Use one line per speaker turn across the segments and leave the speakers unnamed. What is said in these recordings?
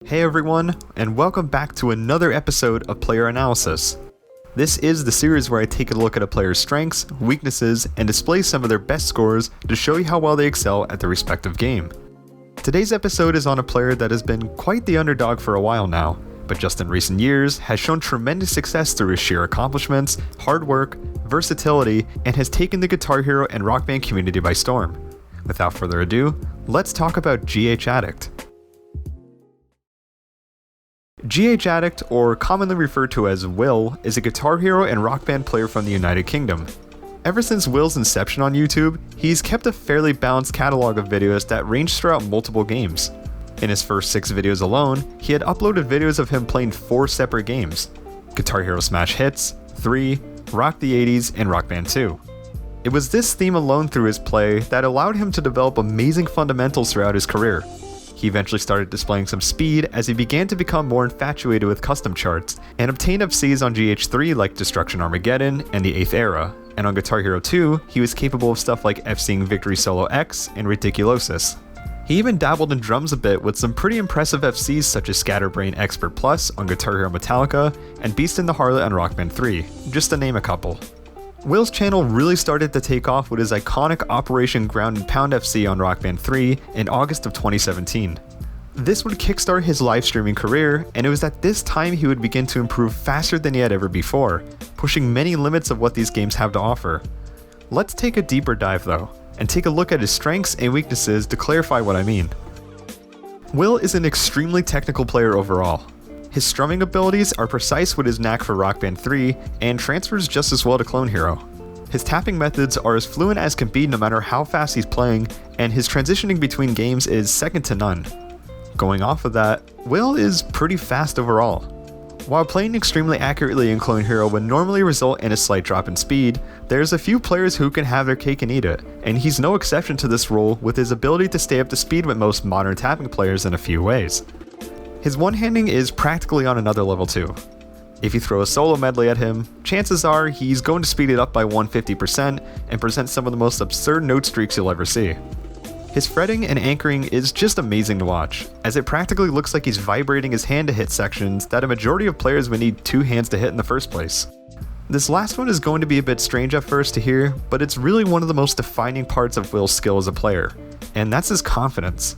Hey everyone, and welcome back to another episode of Player Analysis. This is the series where I take a look at a player's strengths, weaknesses, and display some of their best scores to show you how well they excel at their respective game. Today's episode is on a player that has been quite the underdog for a while now, but just in recent years has shown tremendous success through his sheer accomplishments, hard work, versatility, and has taken the Guitar Hero and Rock Band community by storm. Without further ado, let's talk about GH Addict. GH Addict, or commonly referred to as Will, is a Guitar Hero and Rock Band player from the United Kingdom. Ever since Will's inception on YouTube, he's kept a fairly balanced catalog of videos that range throughout multiple games. In his first 6 videos alone, he had uploaded videos of him playing 4 separate games: Guitar Hero Smash Hits, 3, Rock the 80s, and Rock Band 2. It was this theme alone through his play that allowed him to develop amazing fundamentals throughout his career. He eventually started displaying some speed as he began to become more infatuated with custom charts, and obtained FCs on GH3 like Destruction Armageddon and the 8th Era, and on Guitar Hero 2, he was capable of stuff like FCing Victory Solo X and Ridiculosis. He even dabbled in drums a bit with some pretty impressive FCs such as Scatterbrain Expert Plus on Guitar Hero Metallica and Beast in the Harlot on Rock Band 3, just to name a couple. Will's channel really started to take off with his iconic Operation Ground and Pound FC on Rock Band 3 in August of 2017. This would kickstart his live streaming career, and it was at this time he would begin to improve faster than he had ever before, pushing many limits of what these games have to offer. Let's take a deeper dive though, and take a look at his strengths and weaknesses to clarify what I mean. Will is an extremely technical player overall. His strumming abilities are precise with his knack for Rock Band 3 and transfers just as well to Clone Hero. His tapping methods are as fluent as can be no matter how fast he's playing, and his transitioning between games is second to none. Going off of that, Will is pretty fast overall. While playing extremely accurately in Clone Hero would normally result in a slight drop in speed, there's a few players who can have their cake and eat it, and he's no exception to this rule with his ability to stay up to speed with most modern tapping players in a few ways. His one-handing is practically on another level too. If you throw a solo medley at him, chances are he's going to speed it up by 150% and present some of the most absurd note streaks you'll ever see. His fretting and anchoring is just amazing to watch, as it practically looks like he's vibrating his hand to hit sections that a majority of players would need 2 hands to hit in the first place. This last one is going to be a bit strange at first to hear, but it's really one of the most defining parts of Will's skill as a player, and that's his confidence.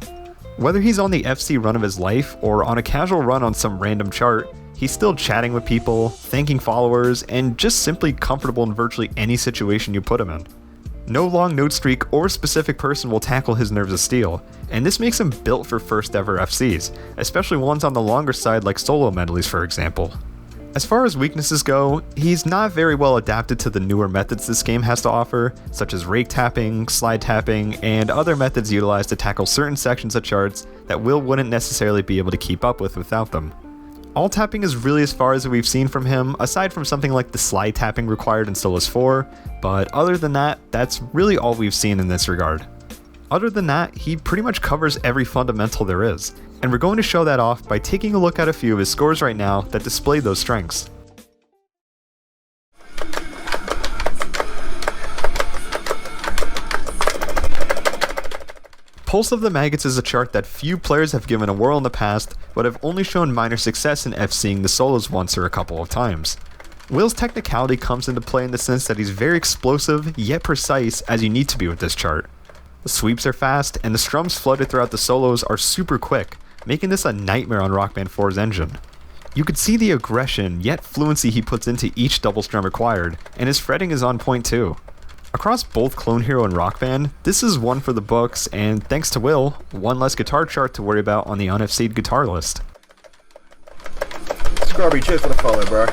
Whether he's on the FC run of his life or on a casual run on some random chart, he's still chatting with people, thanking followers, and just simply comfortable in virtually any situation you put him in. No long note streak or specific person will tackle his nerves of steel, and this makes him built for first ever FCs, especially ones on the longer side like solo medleys for example. As far as weaknesses go, he's not very well adapted to the newer methods this game has to offer, such as rake tapping, slide tapping, and other methods utilized to tackle certain sections of charts that Will wouldn't necessarily be able to keep up with without them. All tapping is really as far as we've seen from him, aside from something like the slide tapping required in Solos 4, but other than that, that's really all we've seen in this regard. Other than that, he pretty much covers every fundamental there is, and we're going to show that off by taking a look at a few of his scores right now that display those strengths. Pulse of the Maggots is a chart that few players have given a whirl in the past, but have only shown minor success in FCing the solos once or a couple of times. Will's technicality comes into play in the sense that he's very explosive, yet precise as you need to be with this chart. The sweeps are fast, and the strums flooded throughout the solos are super quick, making this a nightmare on Rock Band 4's engine. You could see the aggression, yet fluency he puts into each double strum required, and his fretting is on point too. Across both Clone Hero and Rock Band, this is one for the books, and thanks to Will, one less guitar chart to worry about on the un-FC'd guitar list.
Scrubby, cheers for the follow, bro.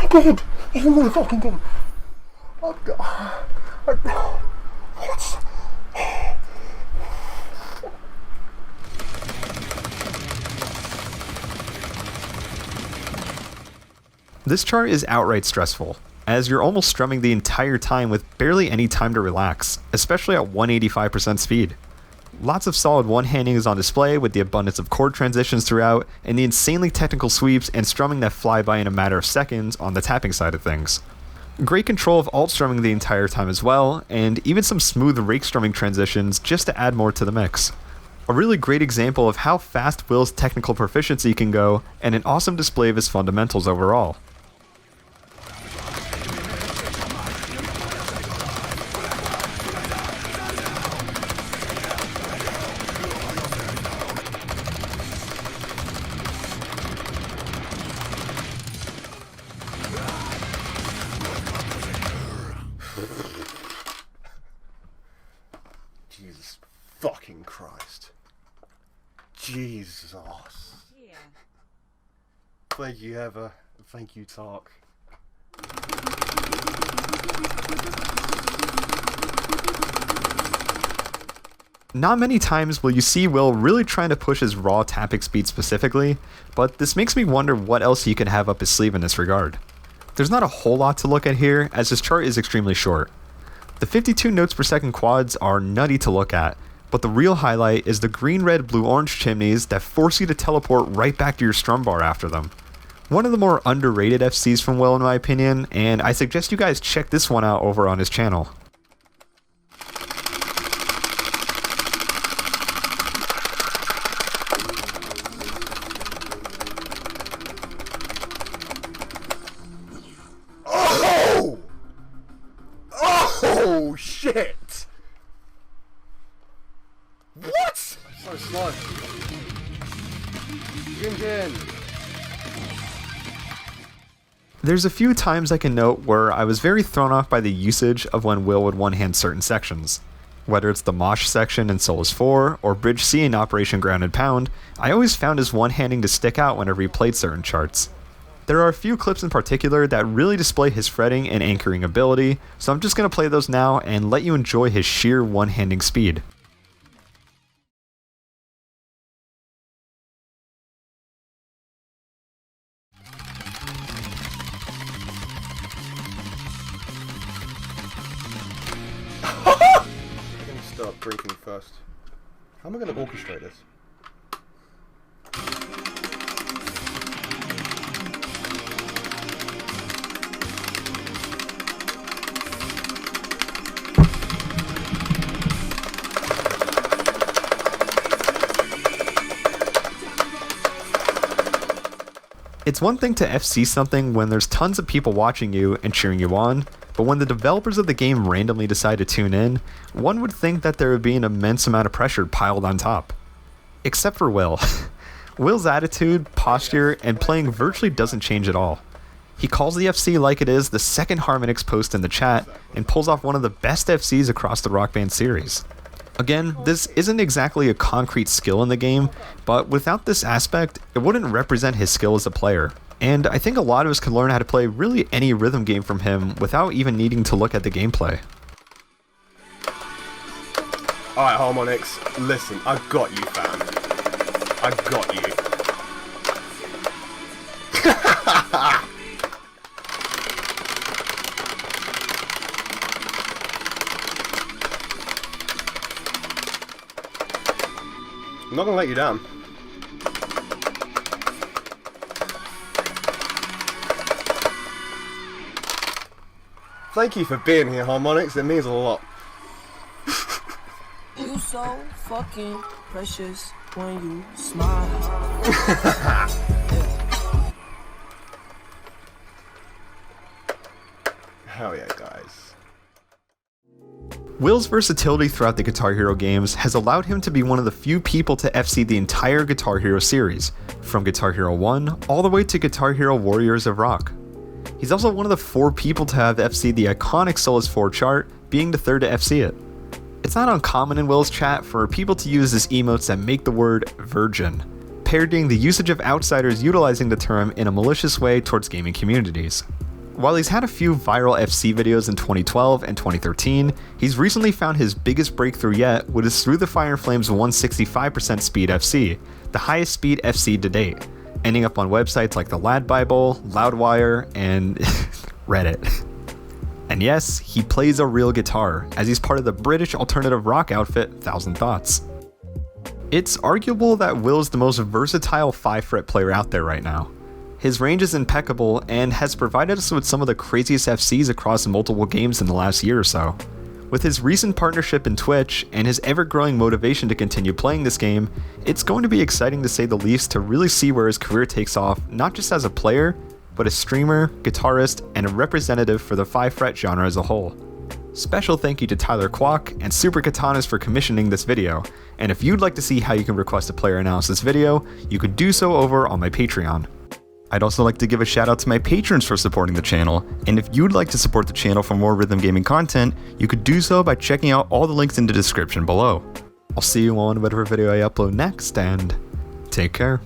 God! Oh my fucking God! What?
This chart is outright stressful. as you're almost strumming the entire time with barely any time to relax, especially at 185% speed. Lots of solid one-handing is on display with the abundance of chord transitions throughout, and the insanely technical sweeps and strumming that fly by in a matter of seconds on the tapping side of things. Great control of alt strumming the entire time as well, and even some smooth rake strumming transitions just to add more to the mix. A really great example of how fast Will's technical proficiency can go, and an awesome display of his fundamentals overall.
Jesus fucking Christ. Jesus.
Yeah.
Thank you, Heather. Thank you, Tark.
Not many times will you see Will really trying to push his raw tapping speed specifically, but this makes me wonder what else he can have up his sleeve in this regard. There's not a whole lot to look at here, as his chart is extremely short. The 52 notes per second quads are nutty to look at, but the real highlight is the green, red, blue, orange chimneys that force you to teleport right back to your strum bar after them. One of the more underrated FCs from Will in my opinion, and I suggest you guys check this one out over on his channel.
Oh shit! What? So slow. Gin.
There's a few times I can note where I was very thrown off by the usage of when Will would one-hand certain sections. Whether it's the Mosh section in Solos 4 or Bridge C in Operation Grounded Pound, I always found his one-handing to stick out whenever he played certain charts. There are a few clips in particular that really display his fretting and anchoring ability, so I'm just going to play those now and let you enjoy his sheer one-handing speed.
I'm gonna start drinking first. How am I gonna orchestrate this?
It's one thing to FC something when there's tons of people watching you and cheering you on, but when the developers of the game randomly decide to tune in, one would think that there would be an immense amount of pressure piled on top. Except for Will. Will's attitude, posture, and playing virtually doesn't change at all. He calls the FC like it is the second Harmonix post in the chat, and pulls off one of the best FCs across the Rock Band series. Again, this isn't exactly a concrete skill in the game, but without this aspect, it wouldn't represent his skill as a player. And I think a lot of us can learn how to play really any rhythm game from him without even needing to look at the gameplay.
Alright, Harmonix, listen, I've got you, fam. I've got you. I'm not gonna let you down. Thank you for being here, Harmonix. It means a lot.
You so fucking precious when you smile.
Hell yeah, guys.
Will's versatility throughout the Guitar Hero games has allowed him to be one of the few people to FC the entire Guitar Hero series, from Guitar Hero 1 all the way to Guitar Hero Warriors of Rock. He's also one of the 4 people to have FC'd the iconic Solos 4 chart, being the third to FC it. It's not uncommon in Will's chat for people to use his emotes that make the word virgin, parodying the usage of outsiders utilizing the term in a malicious way towards gaming communities. While he's had a few viral FC videos in 2012 and 2013, he's recently found his biggest breakthrough yet with his Through the Fire and Flames 165% speed FC, the highest speed FC to date, ending up on websites like the Lad Bible, Loudwire, and Reddit. And yes, he plays a real guitar, as he's part of the British alternative rock outfit Thousand Thoughts. It's arguable that Will's the most versatile 5-fret player out there right now. His range is impeccable and has provided us with some of the craziest FCs across multiple games in the last year or so. With his recent partnership in Twitch and his ever-growing motivation to continue playing this game, it's going to be exciting to say the least to really see where his career takes off, not just as a player, but a streamer, guitarist, and a representative for the 5-fret genre as a whole. Special thank you to Tyler Kwok and Super Katanas for commissioning this video, and if you'd like to see how you can request a player analysis video, you could do so over on my Patreon. I'd also like to give a shout out to my patrons for supporting the channel, and if you'd like to support the channel for more rhythm gaming content, you could do so by checking out all the links in the description below. I'll see you on whatever video I upload next, and take care.